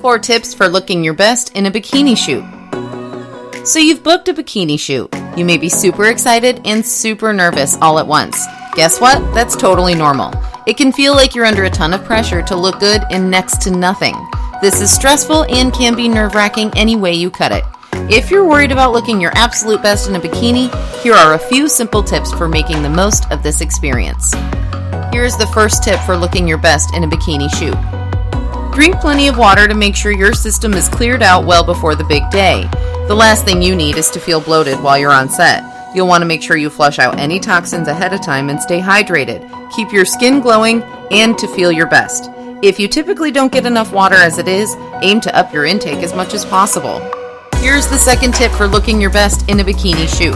4 tips for looking your best in a bikini shoot. So you've booked a bikini shoot. You may be super excited and super nervous all at once. Guess what? That's totally normal. It can feel like you're under a ton of pressure to look good in next to nothing. This is stressful and can be nerve-wracking any way you cut it. If you're worried about looking your absolute best in a bikini, here are a few simple tips for making the most of this experience. Here's the first tip for looking your best in a bikini shoot. Drink plenty of water to make sure your system is cleared out well before the big day. The last thing you need is to feel bloated while you're on set. You'll want to make sure you flush out any toxins ahead of time and stay hydrated. Keep your skin glowing and to feel your best. If you typically don't get enough water as it is, aim to up your intake as much as possible. Here's the second tip for looking your best in a bikini shoot.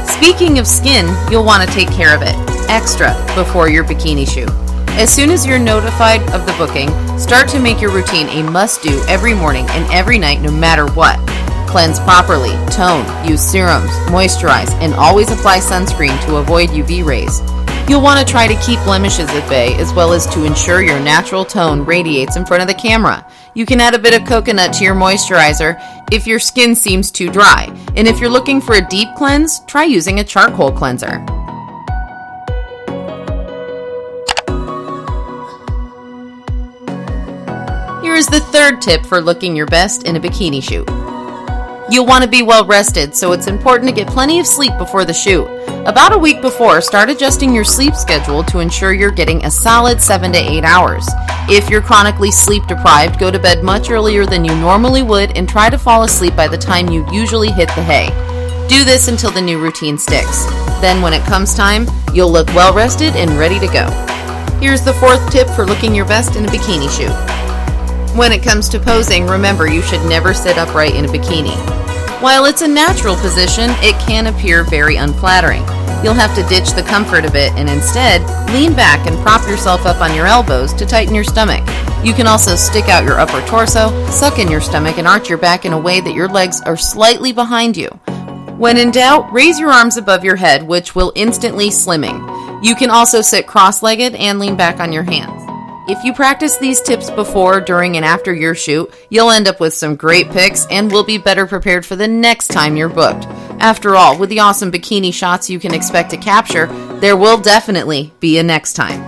Speaking of skin, you'll want to take care of it extra before your bikini shoot. As soon as you're notified of the booking, start to make your routine a must-do every morning and every night no matter what. Cleanse properly, tone, use serums, moisturize, and always apply sunscreen to avoid UV rays. You'll want to try to keep blemishes at bay as well as to ensure your natural tone radiates in front of the camera. You can add a bit of coconut to your moisturizer if your skin seems too dry. And if you're looking for a deep cleanse, try using a charcoal cleanser. Here is the third tip for looking your best in a bikini shoot. You'll want to be well rested, so it's important to get plenty of sleep before the shoot. About a week before, start adjusting your sleep schedule to ensure you're getting a solid 7 to 8 hours. If you're chronically sleep deprived, go to bed much earlier than you normally would and try to fall asleep by the time you usually hit the hay. Do this until the new routine sticks. Then when it comes time, you'll look well rested and ready to go. Here's the fourth tip for looking your best in a bikini shoot. When it comes to posing, remember you should never sit upright in a bikini. While it's a natural position, it can appear very unflattering. You'll have to ditch the comfort a bit and instead lean back and prop yourself up on your elbows to tighten your stomach. You can also stick out your upper torso, suck in your stomach, and arch your back in a way that your legs are slightly behind you. When in doubt, raise your arms above your head, which will instantly slimming. You can also sit cross-legged and lean back on your hands. If you practice these tips before, during, and after your shoot, you'll end up with some great pics and will be better prepared for the next time you're booked. After all, with the awesome bikini shots you can expect to capture, there will definitely be a next time.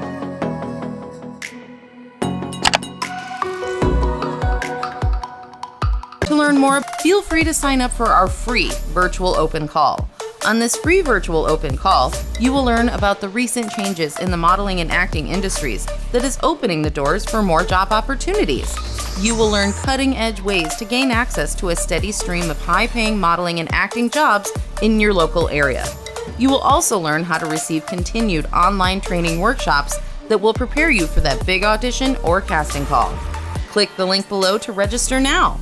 To learn more, feel free to sign up for our free virtual open call. On this free virtual open call, you will learn about the recent changes in the modeling and acting industries that is opening the doors for more job opportunities. You will learn cutting-edge ways to gain access to a steady stream of high-paying modeling and acting jobs in your local area. You will also learn how to receive continued online training workshops that will prepare you for that big audition or casting call. Click the link below to register now.